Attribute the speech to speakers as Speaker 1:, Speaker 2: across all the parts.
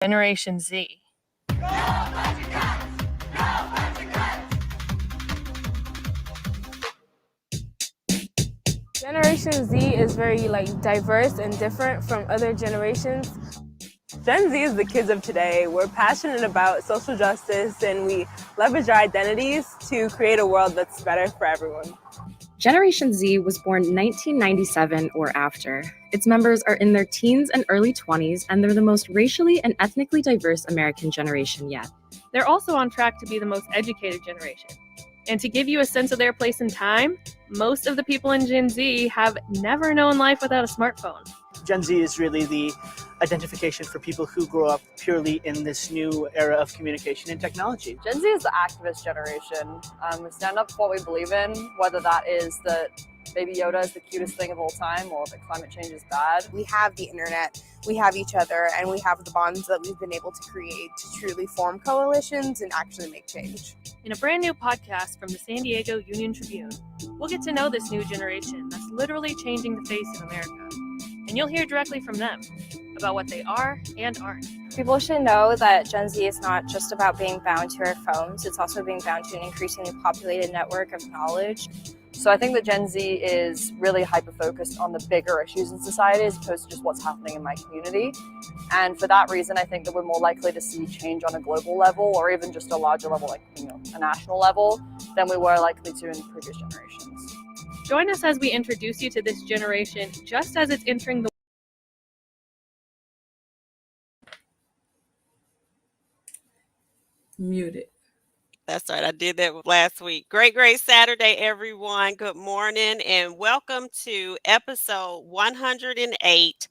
Speaker 1: Generation Z.
Speaker 2: Generation Z is very diverse and different from other generations.
Speaker 3: Gen Z is the kids of today. We're passionate about social justice and we leverage our identities to create a world that's better for everyone.
Speaker 4: Generation Z was born 1997 or after. Its members are in their teens and early 20s, and they're the most racially and ethnically diverse American generation yet.
Speaker 1: They're also on track to be the most educated generation. And to give you a sense of their place in time, most of the people in Gen Z have never known life without a smartphone.
Speaker 5: Gen Z is really the identification for people who grow up purely in this new era of communication and technology.
Speaker 6: Gen Z is the activist generation. We stand up for what we believe in, whether that is that Baby Yoda is the cutest thing of all time or that climate change is bad.
Speaker 7: We have the internet, we have each other, and we have the bonds that we've been able to create to truly form coalitions and actually make change.
Speaker 1: In a brand new podcast from the San Diego Union Tribune, we'll get to know this new generation that's literally changing the face of America. And you'll hear directly from them about what they are and aren't.
Speaker 8: People should know that Gen Z is not just about being bound to our phones, it's also being bound to an increasingly populated network of knowledge.
Speaker 6: So I think that Gen Z is really hyper-focused on the bigger issues in society as opposed to just what's happening in my community. And for that reason, I think that we're more likely to see change on a global level or even just a larger level, like a national level, than we were likely to in previous generations.
Speaker 1: Join us as we introduce you to this generation just as it's entering the
Speaker 9: muted.
Speaker 10: That's right. I did that last week. Great Saturday, everyone. Good morning and welcome to episode 108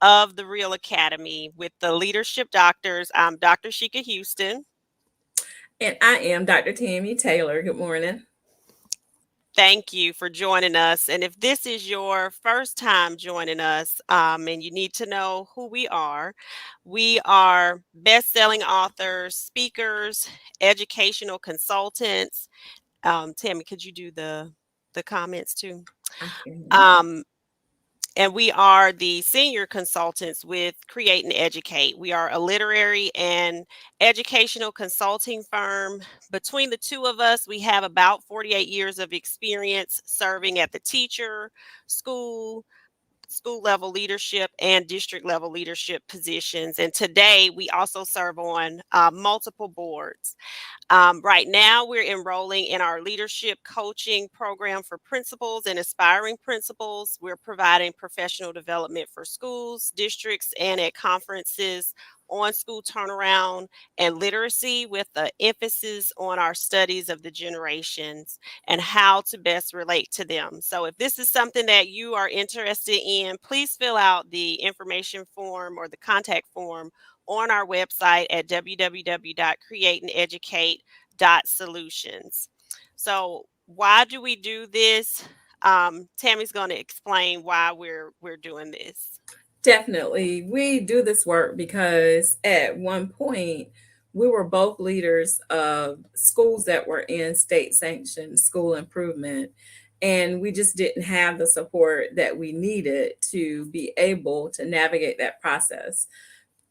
Speaker 10: of the REALL Academy with the Leadership Doctors. I'm Dr. Sheikah Houston.
Speaker 9: And I am Dr. Tammy Taylor. Good morning.
Speaker 10: Thank you for joining us. And if this is your first time joining us and you need to know who we are best-selling authors, speakers, educational consultants. Tammy, could you do the comments too? And we are the senior consultants with Create and Educate. We are a literary and educational consulting firm. Between the two of us, we have about 48 years of experience serving at the teacher, school level leadership and district level leadership positions. And today we also serve on multiple boards. Right now we're enrolling in our leadership coaching program for principals and aspiring principals. We're providing professional development for schools, districts, and at conferences on school turnaround and literacy with the emphasis on our studies of the generations and how to best relate to them. So if this is something that you are interested in, please fill out the information form or the contact form on our website at www.createandeducate.solutions. So why do we do this? Tammy's going to explain why we're doing this.
Speaker 9: Definitely. We do this work because at one point we were both leaders of schools that were in state-sanctioned school improvement, and we just didn't have the support that we needed to be able to navigate that process.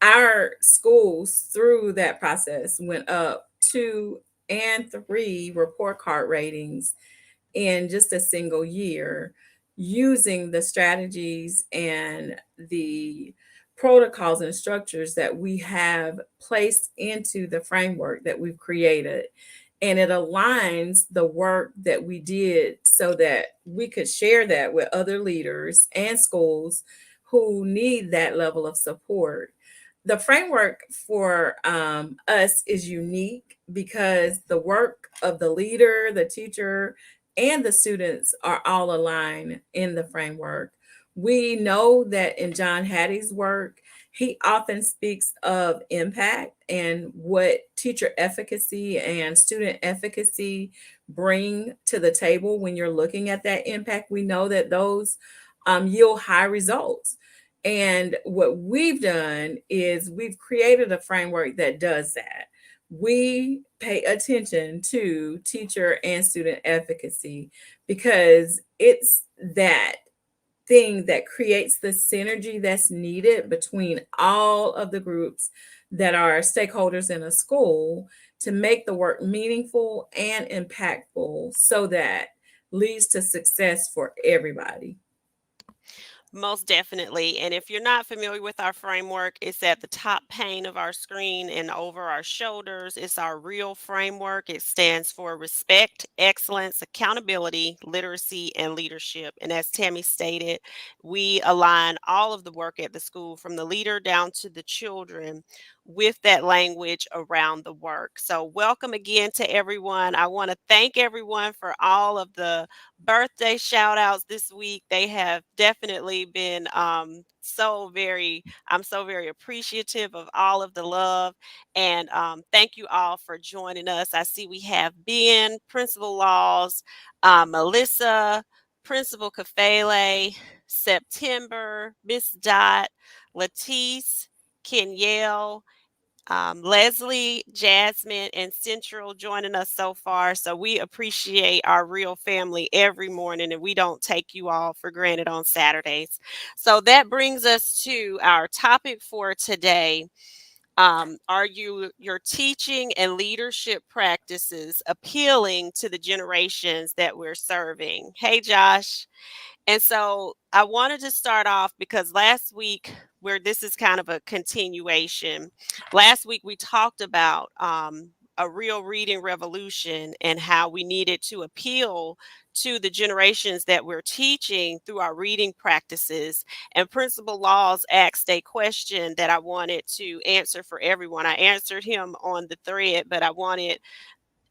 Speaker 9: Our schools through that process went up 2 and 3 report card ratings in just a single year, using the strategies and the protocols and structures that we have placed into the framework that we've created. And it aligns the work that we did so that we could share that with other leaders and schools who need that level of support. The framework for us is unique because the work of the leader, the teacher, and the students are all aligned in the framework. We know that in John Hattie's work, he often speaks of impact and what teacher efficacy and student efficacy bring to the table when you're looking at that impact. We know that those yield high results. And what we've done is we've created a framework that does that. We pay attention to teacher and student efficacy because it's that thing that creates the synergy that's needed between all of the groups that are stakeholders in a school to make the work meaningful and impactful so that leads to success for everybody.
Speaker 10: Most definitely. And if you're not familiar with our framework, it's at the top pane of our screen and over our shoulders. It's our REALL framework. It stands for respect, excellence, accountability, literacy, and leadership. And as Tammy stated, we align all of the work at the school from the leader down to the children with that language around the work. So, welcome again to everyone. I want to thank everyone for all of the birthday shout outs this week. They have definitely been I'm so very appreciative of all of the love. And thank you all for joining us. I see we have Ben, Principal Laws, Melissa, Principal Kafele, September, Miss Dot, Latisse, Kenyelle, Leslie, Jasmine, and Central joining us so far. So we appreciate our real family every morning, and we don't take you all for granted on Saturdays. So that brings us to our topic for today. Are your teaching and leadership practices appealing to the generations that we're serving? Hey, Josh. And so I wanted to start off because last week, where this is kind of a continuation, last week we talked about a real reading revolution and how we needed to appeal to the generations that we're teaching through our reading practices. And Principal Laws asked a question that I wanted to answer for everyone. I answered him on the thread, but I wanted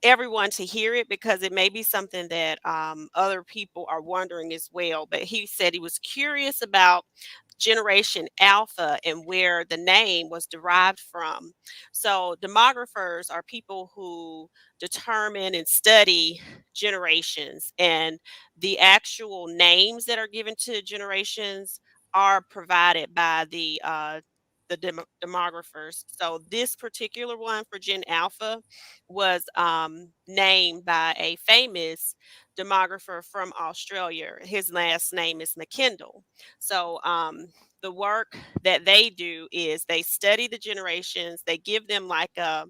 Speaker 10: everyone to hear it because it may be something that other people are wondering as well. But he said he was curious about Generation Alpha and where the name was derived from. So, demographers are people who determine and study generations, and the actual names that are given to generations are provided by the demographers. So, this particular one for Gen Alpha was named by a famous demographer from Australia. His last name is McKendall. So the work that they do is they study the generations, they give them like a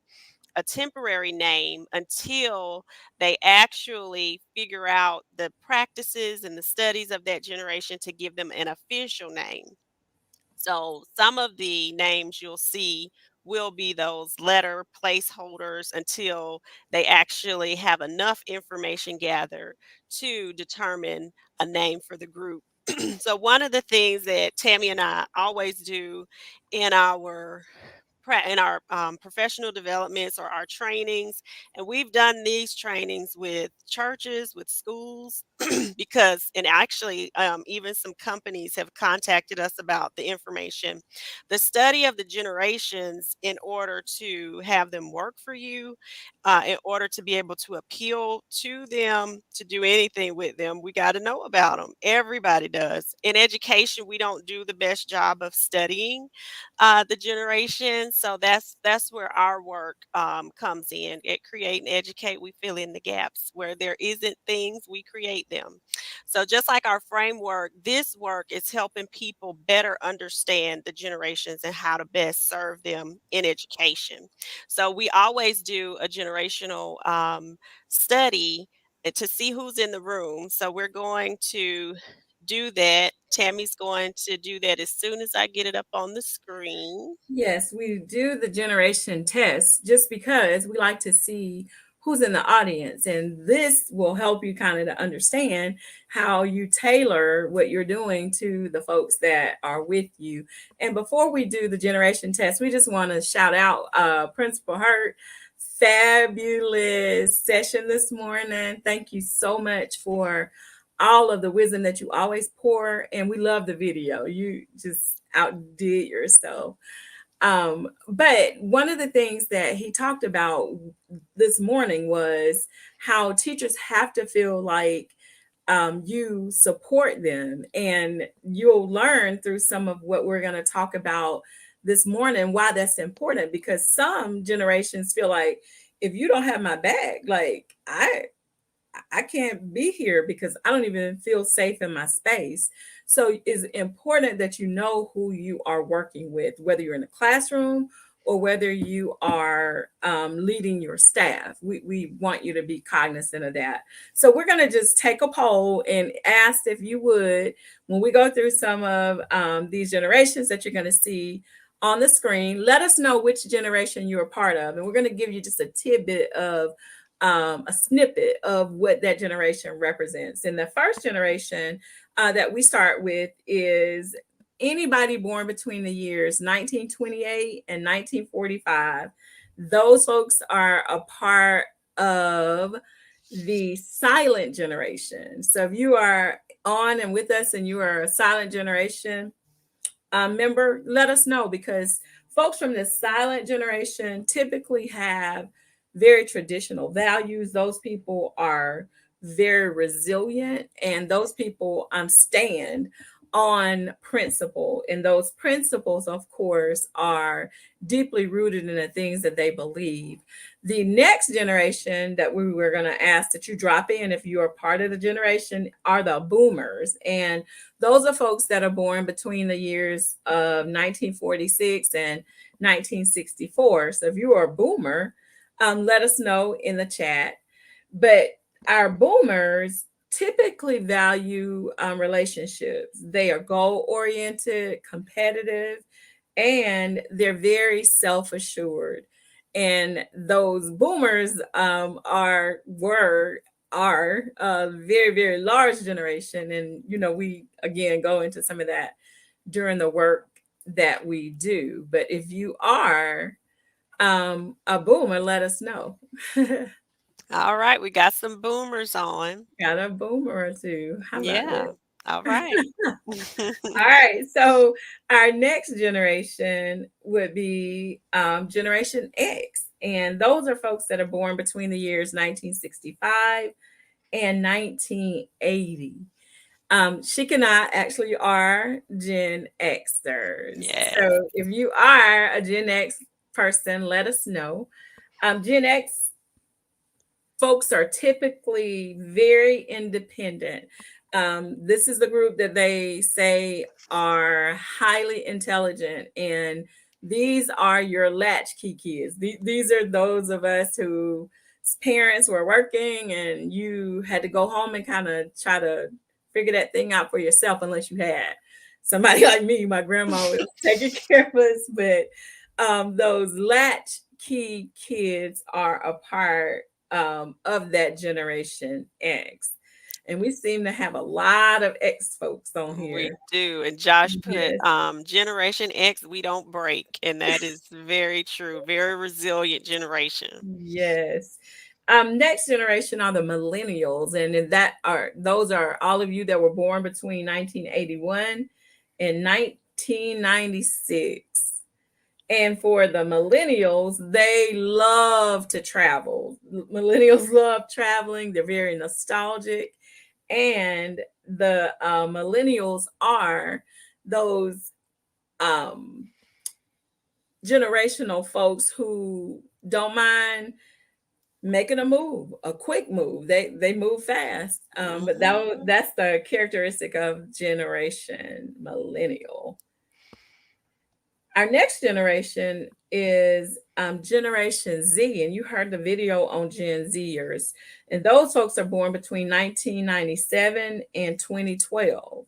Speaker 10: temporary name until they actually figure out the practices and the studies of that generation to give them an official name. So some of the names you'll see will be those letter placeholders until they actually have enough information gathered to determine a name for the group. So one of the things that Tammy and I always do in our professional developments or our trainings, and we've done these trainings with churches, with schools, because and actually even some companies have contacted us about the information, the study of the generations in order to have them work for you, in order to be able to appeal to them, to do anything with them. We got to know about them. Everybody does. In education, we don't do the best job of studying the generation. So that's where our work comes in. At Create and Educate, we fill in the gaps where there isn't things, we create them. So just like our framework, this work is helping people better understand the generations and how to best serve them in education. So we always do a generational study to see who's in the room. So we're going to do that. Tammy's going to do that as soon as I get it up on the screen.
Speaker 9: Yes, we do the generation test just because we like to see who's in the audience. And this will help you kind of to understand how you tailor what you're doing to the folks that are with you. And before we do the generation test, we just want to shout out Principal Hurt. Fabulous session this morning. Thank you so much for all of the wisdom that you always pour. And we love the video. You just outdid yourself. But one of the things that he talked about this morning was how teachers have to feel like you support them, and you'll learn through some of what we're going to talk about this morning why that's important, because some generations feel like if you don't have my back, like I can't be here because I don't even feel safe in my space. So it's important that you know who you are working with, whether you're in the classroom or whether you are leading your staff. We want you to be cognizant of that. So we're going to just take a poll and ask if you would, when we go through some of these generations that you're going to see on the screen, let us know which generation you're a part of. And we're going to give you just a tidbit of a snippet of what that generation represents. And the first generation that we start with is anybody born between the years 1928 and 1945. Those folks are a part of the silent generation. So if you are on and with us and you are a silent generation member, let us know, because folks from the silent generation typically have very traditional values. Those people are very resilient, and those people stand on principle. And those principles, of course, are deeply rooted in the things that they believe. The next generation that we were going to ask that you drop in, if you are part of the generation, are the boomers. And those are folks that are born between the years of 1946 and 1964. So if you are a boomer, let us know in the chat. But our boomers typically value relationships. They are goal-oriented, competitive, and they're very self-assured. And those boomers are a very, very large generation. And, we, again, go into some of that during the work that we do. But if you are a boomer, let us know.
Speaker 10: All right, we got some boomers on.
Speaker 9: Got a boomer or two. How about that?
Speaker 10: All right.
Speaker 9: All right. So our next generation would be Generation X. And those are folks that are born between the years 1965 and 1980. Sheik and I actually are Gen Xers.
Speaker 10: Yes.
Speaker 9: So if you are a Gen X person, let us know. Gen X folks are typically very independent. This is the group that they say are highly intelligent, and these are your latchkey kids. These are those of us whose parents were working and you had to go home and kind of try to figure that thing out for yourself, unless you had somebody like me. My grandma was taking care of us, but those latchkey kids are a part of that Generation X. And we seem to have a lot of X folks on here.
Speaker 10: We do. And Josh put
Speaker 9: Yes.
Speaker 10: Generation X, we don't break. And that is very true. Very resilient generation.
Speaker 9: Yes. Next generation are the millennials, and those are all of you that were born between 1981 and 1996. And for the millennials, they love to travel. Millennials love traveling. They're very nostalgic. And the millennials are those generational folks who don't mind making a quick move. They move fast. But that's the characteristic of Generation Millennial. Our next generation is Generation Z, and you heard the video on Gen Zers. And those folks are born between 1997 and 2012.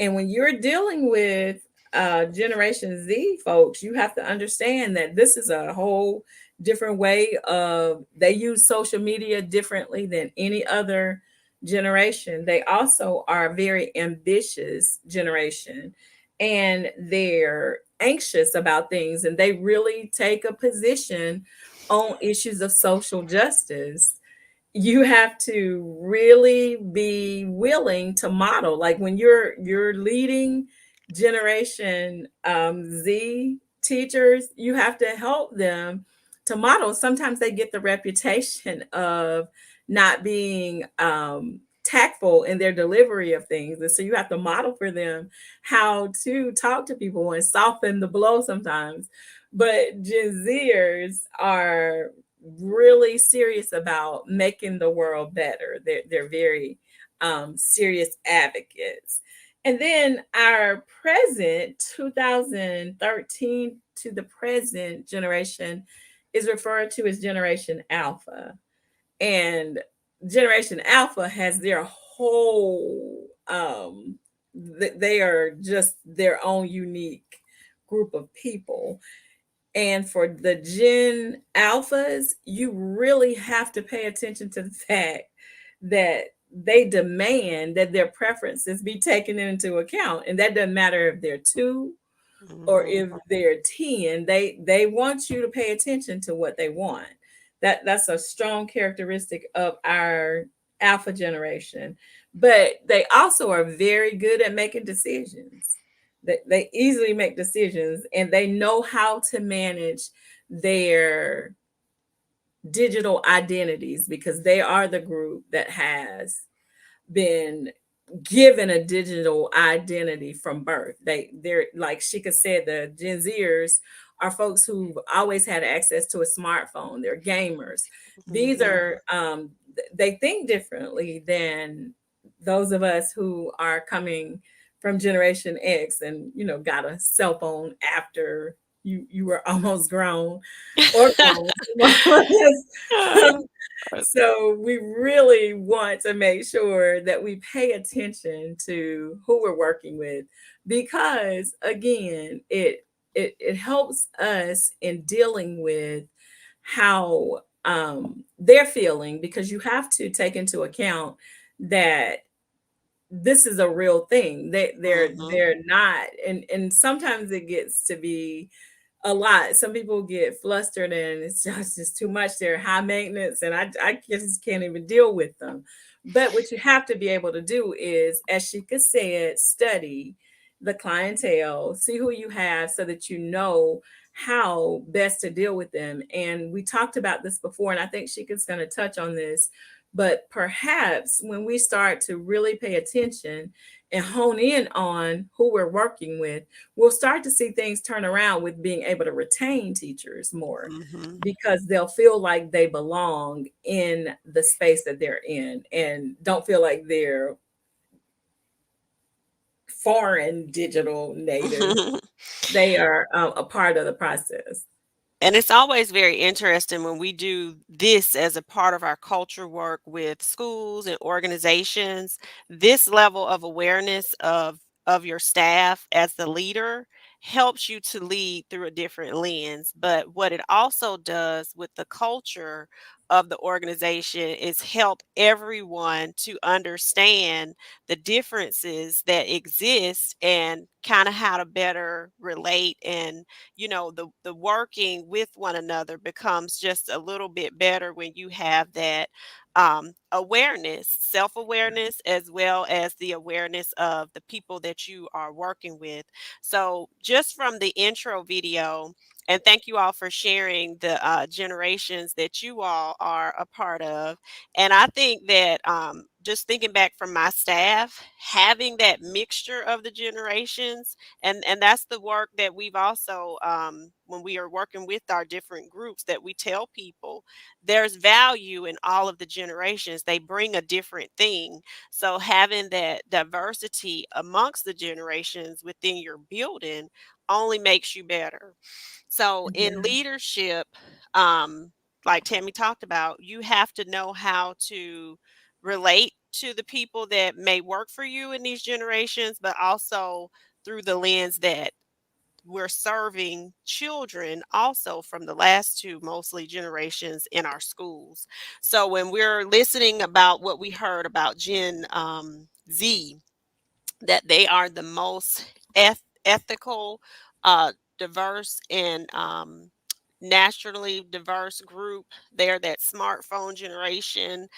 Speaker 9: And when you're dealing with Generation Z folks, you have to understand that this is a whole different way they use social media differently than any other generation. They also are a very ambitious generation, and they're anxious about things, and they really take a position on issues of social justice. You have to really be willing to model. Like when you're leading Generation Z teachers, you have to help them to model. Sometimes they get the reputation of not being tactful in their delivery of things. And so you have to model for them how to talk to people and soften the blow sometimes. But Gen Zers are really serious about making the world better. They're very serious advocates. And then our present 2013 to the present generation is referred to as Generation Alpha. And Generation Alpha has their whole, they are just their own unique group of people. And for the Gen Alphas, you really have to pay attention to the fact that they demand that their preferences be taken into account. And that doesn't matter if they're two or if they're 10, they want you to pay attention to what they want. That's a strong characteristic of our alpha generation. But they also are very good at making decisions. They easily make decisions, and they know how to manage their digital identities because they are the group that has been given a digital identity from birth. They're like Shika said, the Gen Zers are folks who've always had access to a smartphone. They're gamers. These are they think differently than those of us who are coming from Generation X and got a cell phone after you were almost grown or grown. So we really want to make sure that we pay attention to who we're working with because again, it helps us in dealing with how they're feeling because you have to take into account that this is a real thing. They're not, and sometimes it gets to be a lot. Some people get flustered and it's just too much. They're high maintenance and I just can't even deal with them. But what you have to be able to do is, as Shika said, study the clientele, see who you have so that you know how best to deal with them. And we talked about this before, and I think Shika's going to touch on this. But perhaps when we start to really pay attention and hone in on who we're working with, we'll start to see things turn around with being able to retain teachers more because they'll feel like they belong in the space that they're in and don't feel like they're foreign digital natives. They are a part of the process.
Speaker 10: And it's always very interesting when we do this as a part of our culture work with schools and organizations. This level of awareness of your staff as the leader helps you to lead through a different lens. But what it also does with the culture of the organization is help everyone to understand the differences that exist and kind of how to better relate, and the working with one another becomes just a little bit better when you have that awareness, self-awareness, as well as the awareness of the people that you are working with. So just from the intro video, and thank you all for sharing the generations that you all are a part of. And I think that just thinking back from my staff, having that mixture of the generations, and that's the work that we've also, when we are working with our different groups, that we tell people there's value in all of the generations. They bring a different thing. So having that diversity amongst the generations within your building only makes you better. So in leadership, like Tammy talked about, you have to know how to relate to the people that may work for you in these generations, but also through the lens that we're serving children also from the last two mostly generations in our schools. So when we're listening about what we heard about Gen Z, that they are the most ethical, diverse, and naturally diverse group. They're that smartphone generation.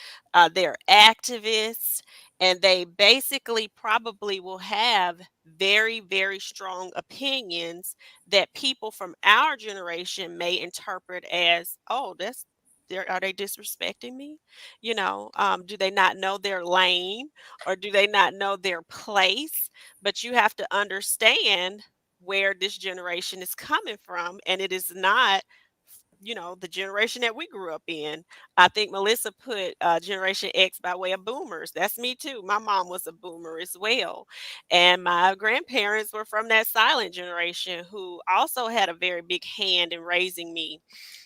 Speaker 10: They're activists, and they basically probably will have very, very strong opinions that people from our generation may interpret as, oh, are they disrespecting me? Do they not know their lane, or do they not know their place? But you have to understand where this generation is coming from, and it is not the generation that we grew up in. I think Melissa put Generation X by way of boomers. That's me too. My mom was a boomer as well. And my grandparents were from that silent generation who also had a very big hand in raising me.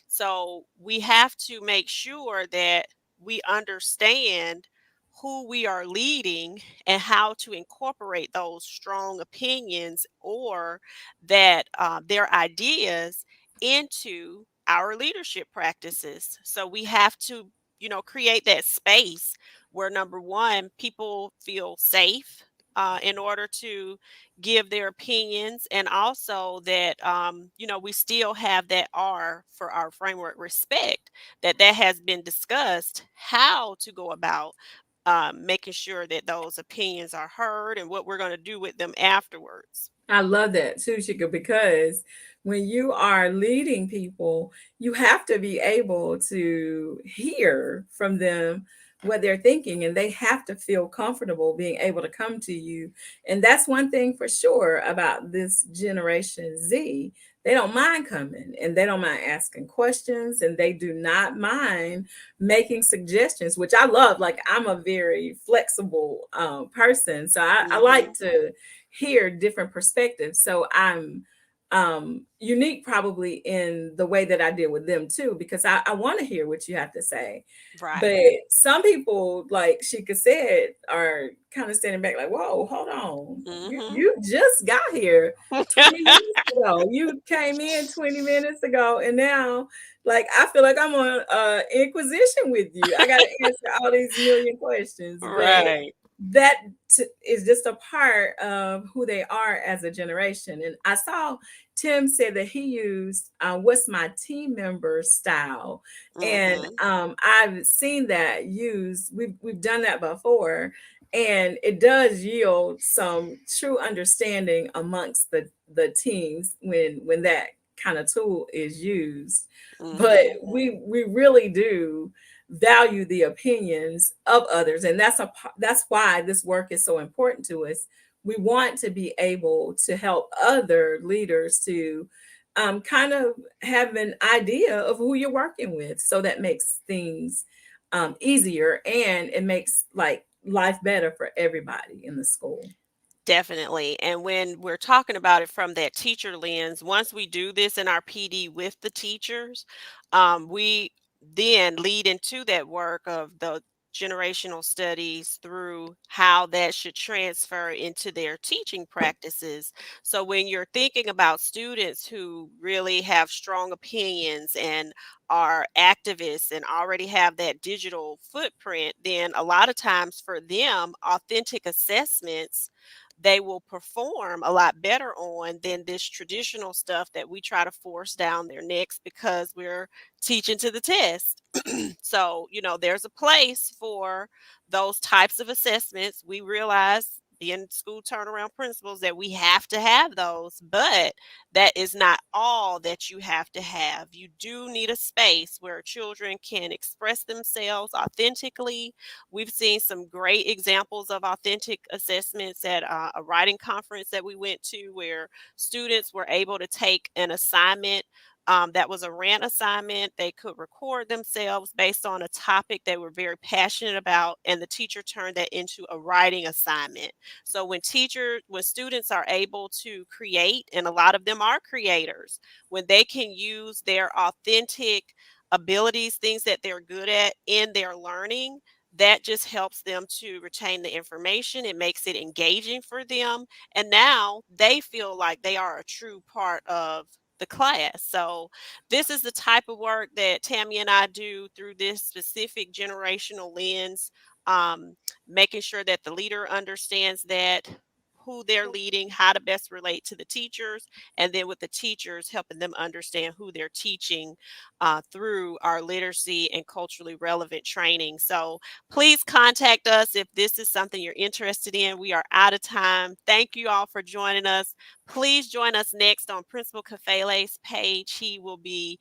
Speaker 10: So we have to make sure that we understand who we are leading and how to incorporate those strong opinions or that their ideas into our leadership practices. So we have to, create that space where number one, people feel safe in order to give their opinions, and also that we still have that R for our framework respect, that has been discussed how to go about making sure that those opinions are heard and what we're going to do with them afterwards.
Speaker 9: I love that too, Shika, because when you are leading people, you have to be able to hear from them what they're thinking, and they have to feel comfortable being able to come to you. And that's one thing for sure about this Generation Z. They don't mind coming, and they don't mind asking questions, and they do not mind making suggestions, which I love. Like, I'm a very flexible person, so I like to hear different perspectives. So I'm unique probably in the way that I deal with them too, because I want to hear what you have to say.
Speaker 10: Right.
Speaker 9: But some people, like Shika said, are kind of standing back like, whoa, hold on. You just got here 20 minutes ago. You came in 20 minutes ago, and now like I feel like I'm on inquisition with you. I got to answer all these million questions.
Speaker 10: Right.
Speaker 9: That is just a part of who they are as a generation. And I saw Tim said that he used what's my team member style. And I've seen that used. We've done that before. And it does yield some true understanding amongst the teams when that kind of tool is used. But we really do value the opinions of others, and that's why this work is so important to us. We want to be able to help other leaders to kind of have an idea of who you're working with, so that makes things easier, and it makes like life better for everybody in the school.
Speaker 10: Definitely. And when we're talking about it from that teacher lens, once we do this in our PD with the teachers, we then lead into that work of the generational studies through how that should transfer into their teaching practices. So when you're thinking about students who really have strong opinions and are activists and already have that digital footprint, then a lot of times for them, authentic assessments they will perform a lot better on than this traditional stuff that we try to force down their necks because we're teaching to the test. So, there's a place for those types of assessments. We realize being school turnaround principles that we have to have those, but that is not all that you have to have. You do need a space where children can express themselves authentically. We've seen some great examples of authentic assessments at a writing conference that we went to where students were able to take an assignment that was a rant assignment. They could record themselves based on a topic they were very passionate about, and the teacher turned that into a writing assignment. So when students are able to create, and a lot of them are creators, when they can use their authentic abilities, things that they're good at in their learning, that just helps them to retain the information. It makes it engaging for them. And now they feel like they are a true part of the class. So this is the type of work that Tammy and I do through this specific generational lens, making sure that the leader understands that who they're leading, how to best relate to the teachers, and then with the teachers helping them understand who they're teaching through our literacy and culturally relevant training. So please contact us if this is something you're interested in. We are out of time. Thank you all for joining us. Please join us next on Principal Kafele's page. He will be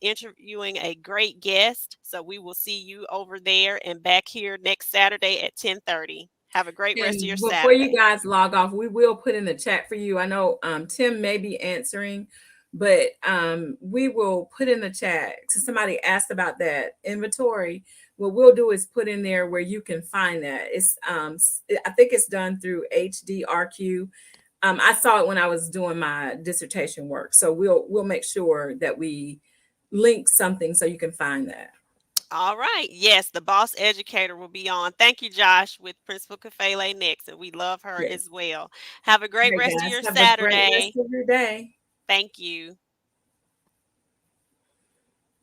Speaker 10: interviewing a great guest. So we will see you over there and back here next Saturday at 10:30. Have a great rest of your
Speaker 9: Before
Speaker 10: Saturday.
Speaker 9: you guys log off, we will put in the chat for you. I know Tim may be answering but we will put in the chat. So somebody asked about that inventory. What we'll do is put in there where you can find that. It's I think it's done through HDRQ. I saw it when I was doing my dissertation work. So we'll make sure that we link something so you can find that.
Speaker 10: All right. Yes, the boss educator will be on. Thank you, Josh, with Principal Kafele next, and we love her
Speaker 9: Yes.
Speaker 10: as well. Have a great
Speaker 9: Okay,
Speaker 10: rest of
Speaker 9: guys,
Speaker 10: your
Speaker 9: have a great rest
Speaker 10: Saturday.
Speaker 9: of your day.
Speaker 10: Thank you.